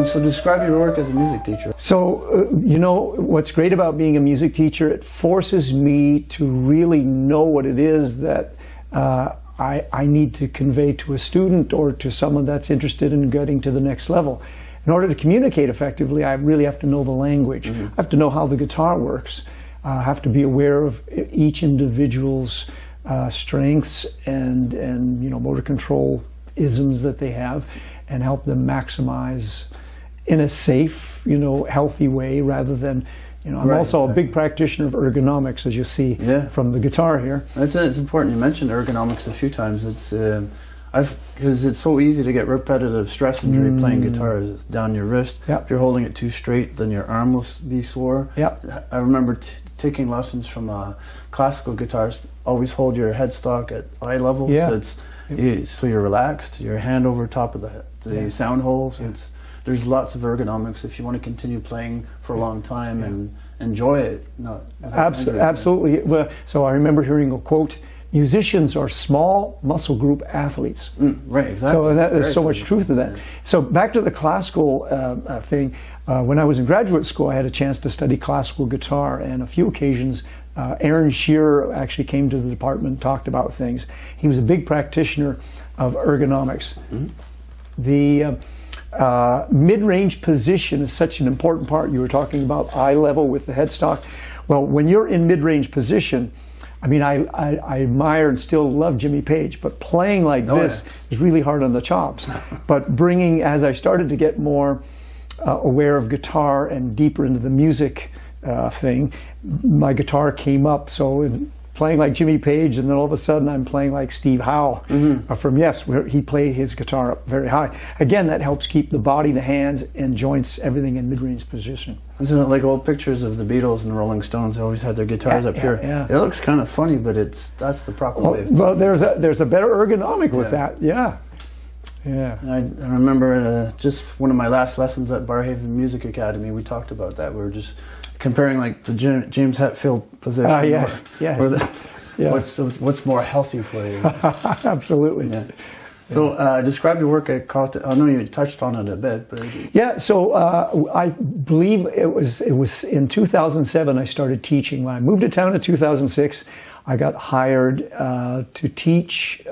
So describe your work as a music teacher. So, you know, what's great about being a music teacher, it forces me to really know what it is that I need to convey to a student or to someone that's interested in getting to the next level. In order to communicate effectively, I really have to know the language. I have to know how the guitar works. I have to be aware of each individual's strengths and you know, motor control isms that they have, and help them maximize in a safe, you know, healthy way, rather than, you know, I'm also a big practitioner of ergonomics, as you see from the guitar here. It's important. You mentioned ergonomics a few times. It's because it's so easy to get repetitive stress injury playing guitar down your wrist. If you're holding it too straight, then your arm will be sore. I remember taking lessons from classical guitarists. Always hold your headstock at eye level, so you're relaxed. Your hand over top of the sound hole. So there's lots of ergonomics if you want to continue playing for a long time and enjoy it. Absolutely. Well, so I remember hearing a quote: "Musicians are small muscle group athletes." Right, exactly. So there's so much truth to that. So back to the classical thing. When I was in graduate school, I had a chance to study classical guitar, and a few occasions Aaron Shearer actually came to the department and talked about things. He was a big practitioner of ergonomics. The mid-range position is such an important part. You were talking about eye level with the headstock. Well, when you're in mid-range position, I mean, I admire and still love Jimmy Page, but playing like this is really hard on the chops. But bringing, as I started to get more aware of guitar and deeper into the music thing, my guitar came up. So playing like Jimmy Page, and then all of a sudden I'm playing like Steve Howe from Yes, where he played his guitar up very high. Again, that helps keep the body, the hands, and joints, everything in mid-range position. Isn't it like old pictures of the Beatles and the Rolling Stones? They always had their guitars up here. It looks kind of funny, but that's the proper way. Well, there's a better ergonomic with that. I remember just one of my last lessons at Barhaven Music Academy. We talked about that. We were just comparing like the James Hetfield position. What's more healthy for you? Absolutely. So describe your work at Carleton. I know you touched on it a bit, but So I believe it was in 2007 I started teaching. When I moved to town in 2006, I got hired to teach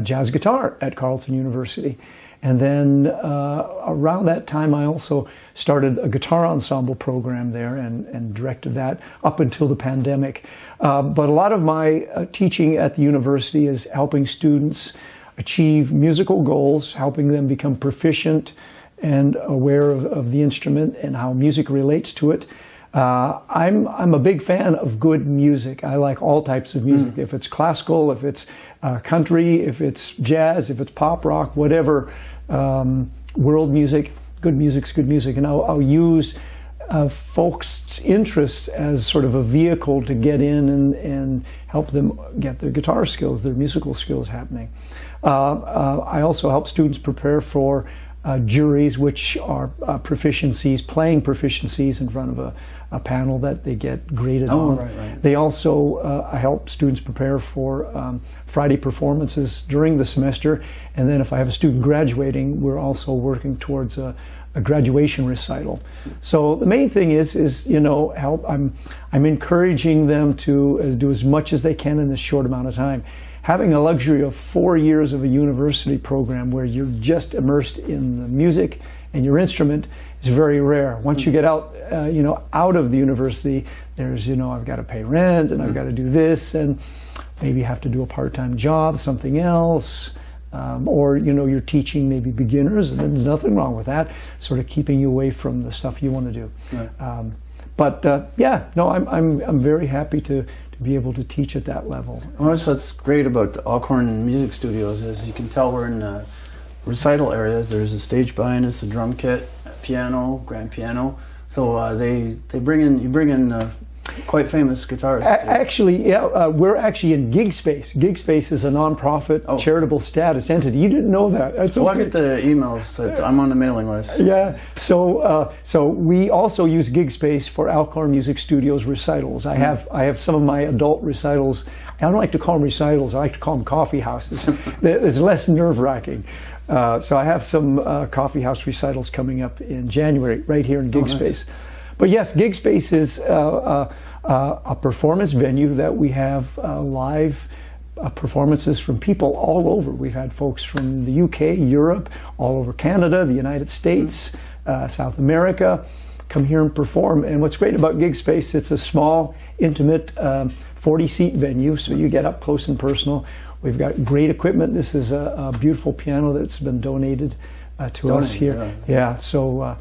jazz guitar at Carleton University. And then around that time, I also started a guitar ensemble program there and directed that up until the pandemic. But a lot of my teaching at the university is helping students achieve musical goals, helping them become proficient and aware of the instrument and how music relates to it. I'm a big fan of good music. I like all types of music. If it's classical, if it's country, if it's jazz, if it's pop rock, whatever, world music, good music's good music. And I'll use folks' interests as sort of a vehicle to get in and help them get their guitar skills, their musical skills happening. I also help students prepare for juries, which are proficiencies, playing proficiencies in front of a panel that they get graded on. They also help students prepare for Friday performances during the semester, and then if I have a student graduating, we're also working towards a graduation recital. So the main thing is you know, help. I'm encouraging them to do as much as they can in this short amount of time. Having a luxury of 4 years of a university program where you're just immersed in the music and your instrument is very rare. Once you get out, you know, out of the university, there's, you know, I've got to pay rent and I've got to do this and maybe have to do a part-time job, something else, or, you know, you're teaching maybe beginners, and there's nothing wrong with that, sort of keeping you away from the stuff you want to do. I'm very happy to be able to teach at that level. Well, what's great about the Alcorn Music Studios is you can tell we're in a recital area. There's a stage behind us, a drum kit, a piano, grand piano. So you bring in quite famous guitarist. Actually, yeah, we're actually in Gig Space. Gig Space is a nonprofit charitable status entity. You didn't know that. That's I get the emails that I'm on the mailing list. Yeah. So we also use Gig Space for Alcorn Music Studios recitals. I have some of my adult recitals. I don't like to call them recitals. I like to call them coffee houses. It's less nerve-wracking. So I have some coffee house recitals coming up in January right here in Gig Space. But yes, Gig Space is a performance venue that we have live performances from people all over. We've had folks from the UK, Europe, all over Canada, the United States, South America come here and perform. And what's great about Gig Space, it's a small, intimate 40-seat venue, so you get up close and personal. We've got great equipment. This is a beautiful piano that's been donated to us here. Yeah, so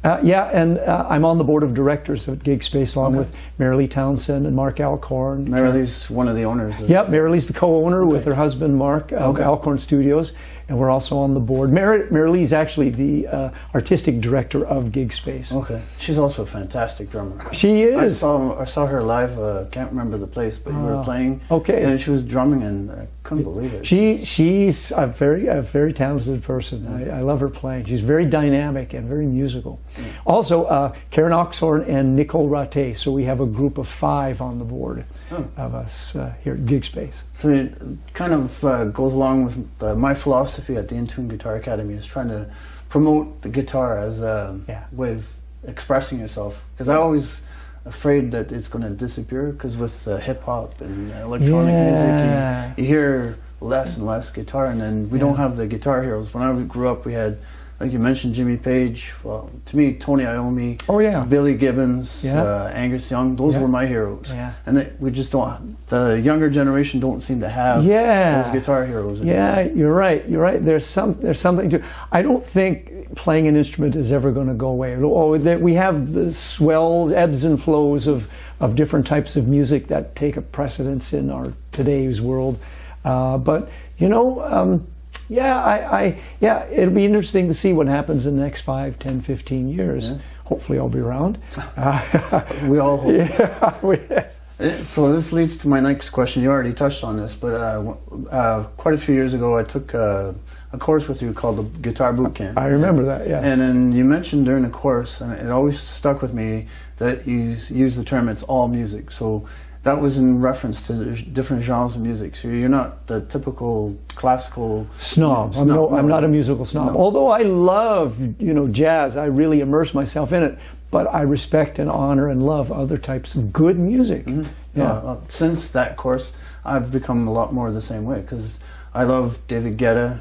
and I'm on the board of directors at Gig Space along with Marilee Townsend and Mark Alcorn. Marilee's one of the owners. Yep, Marilee's the co-owner with her husband Mark of Alcorn Studios, and we're also on the board. Marilee's actually the artistic director of Gig Space. Okay, she's also a fantastic drummer. She is. I saw her live. Can't remember the place, but we were playing. Okay, and she was drumming, and I couldn't believe it. She's a very talented person. I love her playing. She's very dynamic and very musical. Also, Karen Oxhorn and Nicole Ratte. So we have a group of 5 on the board of us here at Gig Space. So it kind of goes along with my philosophy at the In-Tune Guitar Academy is trying to promote the guitar as a way of expressing yourself. Because I'm always afraid that it's going to disappear, because with hip-hop and electronic music, you hear less and less guitar, and then we don't have the guitar heroes. When I grew up, we had, like you mentioned, Jimmy Page. Well, to me, Tony Iommi, Billy Gibbons, Angus Young. Those were my heroes. And we just don't. The younger generation don't seem to have those guitar heroes anymore. Yeah, you're right. You're right. There's something to. I don't think playing an instrument is ever going to go away. We have the swells, ebbs and flows of different types of music that take a precedence in our today's world. But you know. It'll be interesting to see what happens in the next 5, 10, 15 years. Hopefully I'll be around. We all hope. Yes. So this leads to my next question. You already touched on this, but quite a few years ago I took a course with you called the Guitar Boot Camp. I remember that, yes. And then you mentioned during the course, and it always stuck with me, that you use the term, it's all music. So that was in reference to the different genres of music. So you're not the typical classical snob. I'm not a musical snob. No. Although I love, jazz, I really immerse myself in it. But I respect and honor and love other types of good music. Since that course, I've become a lot more the same way, because I love David Guetta,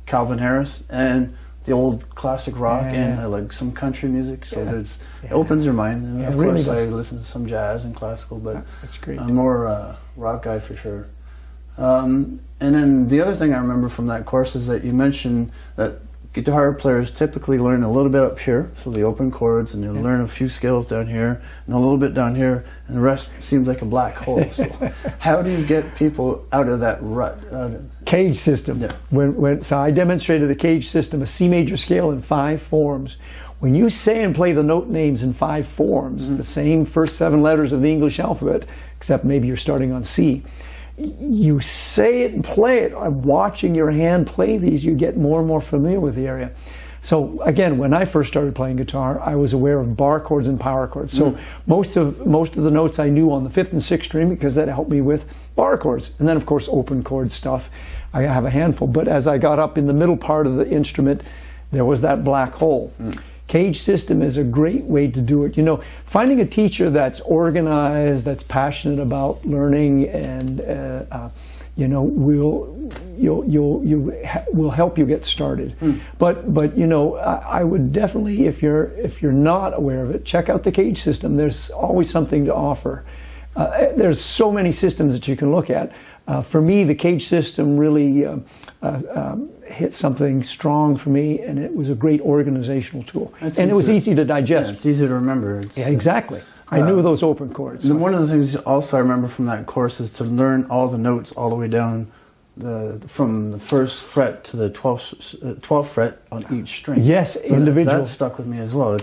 Calvin Harris, and the old classic rock, and I like some country music, so it opens your mind. And of course, I listen to some jazz and classical, but that's great. I'm more a rock guy for sure. And then the other thing I remember from that course is that you mentioned that guitar players typically learn a little bit up here, so the open chords, and they'll learn a few scales down here, and a little bit down here, and the rest seems like a black hole. So how do you get people out of that rut? Cage system. So I demonstrated the cage system, a C major scale in 5 forms. When you say and play the note names in 5 forms, the same first 7 letters of the English alphabet, except maybe you're starting on C, you say it and play it. I'm watching your hand play these, you get more and more familiar with the area. So again, when I first started playing guitar, I was aware of bar chords and power chords. So most of the notes I knew on the 5th and 6th string, because that helped me with bar chords. And then of course open chord stuff, I have a handful. But as I got up in the middle part of the instrument, there was that black hole. Cage system is a great way to do it. Finding a teacher that's organized, that's passionate about learning, and will help you get started. But I would definitely, if you're not aware of it, check out the cage system. There's always something to offer. There's so many systems that you can look at. For me, the cage system really hit something strong for me, and it was a great organizational tool. And it was easy to digest. Yeah, it's easy to remember. Exactly. I knew those open chords. And one of the things also I remember from that course is to learn all the notes all the way down from the first fret to the 12th fret on each string. Yes, so individual. That stuck with me as well.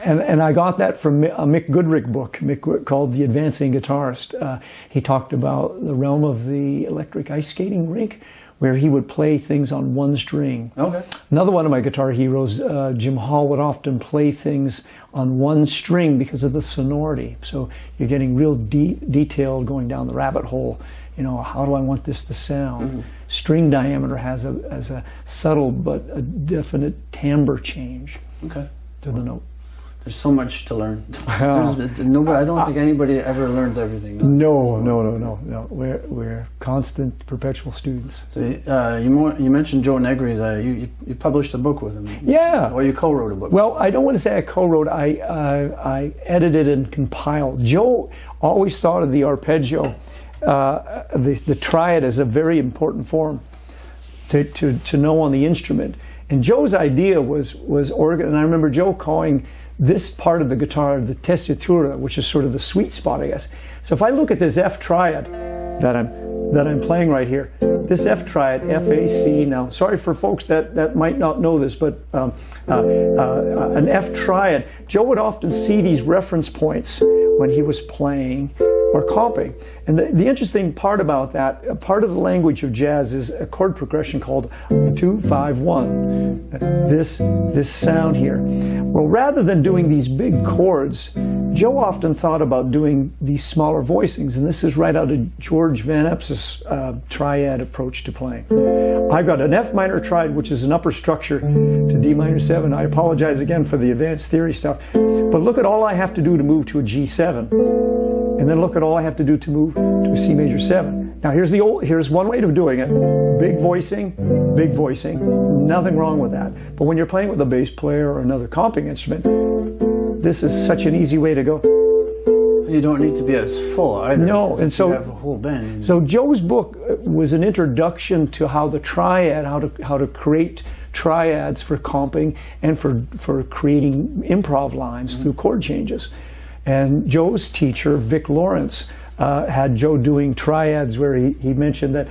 And I got that from a Mick Goodrick book, called The Advancing Guitarist. He talked about the realm of the electric ice skating rink, where he would play things on one string. Okay. Another one of my guitar heroes, Jim Hall, would often play things on one string because of the sonority. So you're getting real detailed going down the rabbit hole. You know, how do I want this to sound? Mm-hmm. String diameter has a subtle but a definite timbre change to the note. There's so much to learn. I don't think anybody ever learns everything. No. We're constant, perpetual students. So, you mentioned Joe Negri's. You published a book with him. Yeah. Or you co-wrote a book. Well, I don't want to say I co-wrote. I edited and compiled. Joe always thought of the arpeggio, the triad, as a very important form to know on the instrument. And Joe's idea was organ. And I remember Joe calling this part of the guitar the tessitura, which is sort of the sweet spot, I guess. So if I look at this F triad that I'm playing right here, this F triad, F, A, C. Now, sorry for folks that might not know this, but an F triad, Joe would often see these reference points when he was playing or comping. And the interesting part about that, part of the language of jazz is a chord progression called 2-5-1. This sound here. Well, rather than doing these big chords, Joe often thought about doing these smaller voicings, and this is right out of George Van Eps's triad approach to playing. I've got an F minor triad, which is an upper structure to D minor 7. I apologize again for the advanced theory stuff, but look at all I have to do to move to a G7. And then look at all I have to do to move to a C major 7. Now here's one way of doing it. Big voicing, nothing wrong with that. But when you're playing with a bass player or another comping instrument, this is such an easy way to go. You don't need to be as full either. No, and so you have a whole band. So Joe's book was an introduction to how the triad, how to create triads for comping and for creating improv lines through chord changes. And Joe's teacher, Vic Lawrence, had Joe doing triads where he mentioned that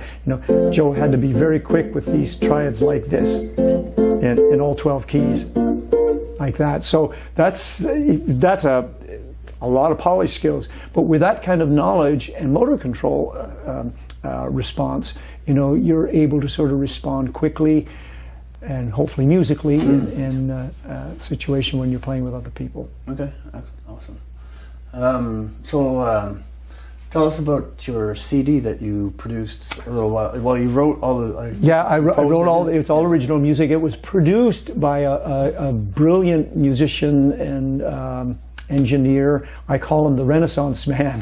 Joe had to be very quick with these triads like this in all 12 keys, like that. So that's a lot of polish skills. But with that kind of knowledge and motor control response, you're able to sort of respond quickly and hopefully musically in a situation when you're playing with other people. Okay, awesome. Tell us about your CD that you produced a little while. Well, you wrote all the. I wrote all. It's all original music. It was produced by a brilliant musician and engineer. I call him the Renaissance man.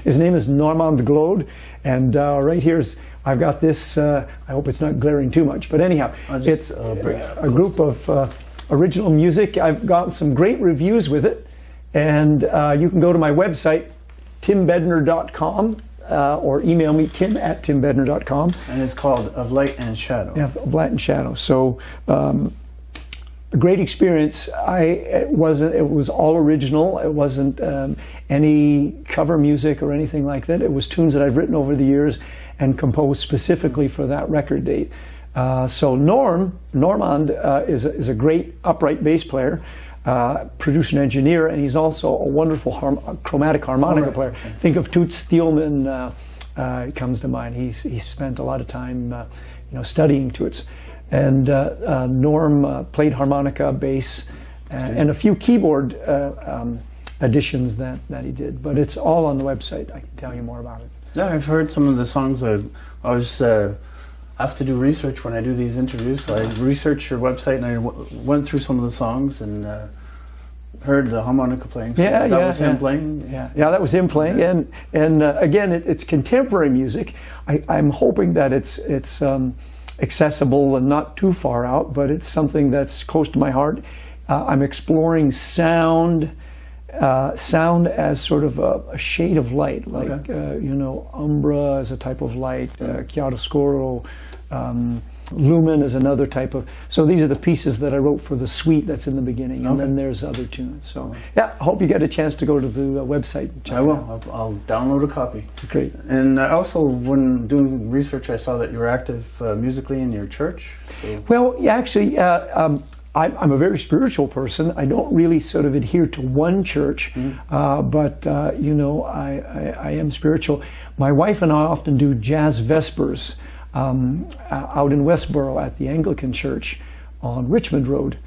His name is Normand Glode, and right here's. I've got this. I hope it's not glaring too much, but anyhow, it's a group of original music. I've gotten some great reviews with it. And you can go to my website, timbedner.com, or email me, tim@timbedner.com. And it's called Of Light and Shadow. Yeah, Of Light and Shadow. So, a great experience. It was all original. It wasn't any cover music or anything like that. It was tunes that I've written over the years and composed specifically for that record date. So Normand is a great upright bass player. Producer and engineer, and he's also a wonderful chromatic harmonica player. Think of Toots Thielman, comes to mind. He's spent a lot of time, studying Toots. And Norm played harmonica, bass, and a few keyboard additions that he did. But it's all on the website. I can tell you more about it. Yeah, I've heard some of the songs. I have to do research when I do these interviews, so I researched your website and I went through some of the songs and heard the harmonica playing. So that was him playing? Yeah, that was him playing. Yeah. And again, it's contemporary music. I'm hoping that it's accessible and not too far out, but it's something that's close to my heart. I'm exploring sound as sort of a shade of light, like umbra as a type of light, chiaroscuro, Lumen is another type of. So these are the pieces that I wrote for the suite that's in the beginning, and then there's other tunes. So yeah, I hope you get a chance to go to the website. I will. I'll download a copy. Great. And also, when doing research, I saw that you were active musically in your church. So. Well, yeah, actually, I'm a very spiritual person. I don't really sort of adhere to one church, but you know, I am spiritual. My wife and I often do jazz vespers out in Westboro at the Anglican Church on Richmond Road.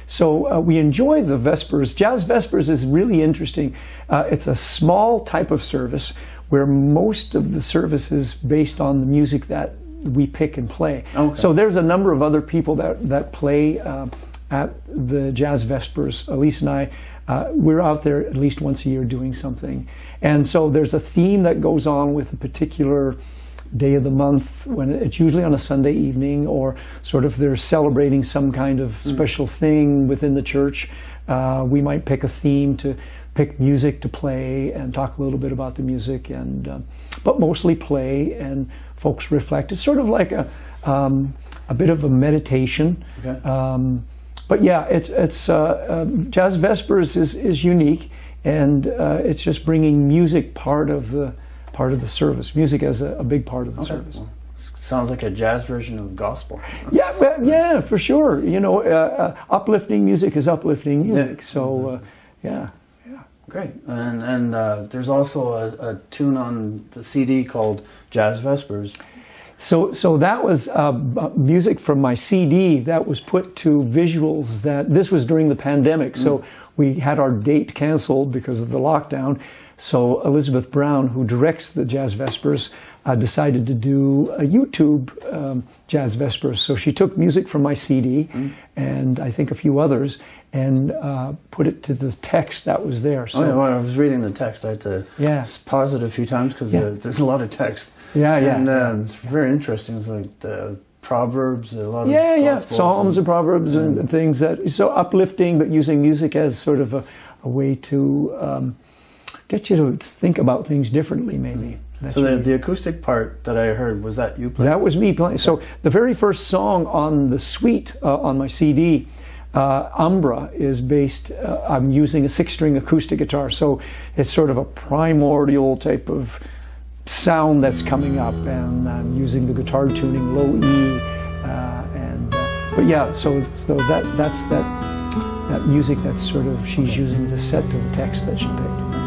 So we enjoy the Vespers. Jazz Vespers is really interesting. It's a small type of service where most of the service is based on the music that we pick and play. Okay. So there's a number of other people that play at the Jazz Vespers. Elise and I, we're out there at least once a year doing something. And so there's a theme that goes on with a particular day of the month, when it's usually on a Sunday evening, or sort of they're celebrating some kind of special thing within the church. We might pick a theme to pick music to play and talk a little bit about the music, and but mostly play, and folks reflect. It's sort of like a bit of a meditation. Okay. But yeah, it's Jazz Vespers is unique, and it's just bringing music part of the service. Music as a big part of the service. Well, sounds like a jazz version of gospel. Yeah, well, yeah, for sure. You know, uplifting music is uplifting music. Yeah. So, yeah. Great. And there's also a tune on the CD called Jazz Vespers. So that was music from my CD that was put to visuals. This was during the pandemic. So we had our date canceled because of the lockdown. So Elizabeth Brown, who directs the Jazz Vespers, decided to do a YouTube Jazz Vespers. So she took music from my CD and I think a few others, and put it to the text that was there. So well, I was reading the text. I had to pause it a few times because there's a lot of text. And it's very interesting. It's like the Proverbs, a lot of Psalms and Proverbs and things that so uplifting, but using music as sort of a way to get you to think about things differently, maybe. So the acoustic part that I heard, was that you playing? That was me playing. So the very first song on the suite on my CD, Umbra, is based, I'm using a 6-string acoustic guitar. So it's sort of a primordial type of sound that's coming up, and I'm using the guitar tuning low E, but yeah, so that's that music that's sort of she's using to set to the text that she picked.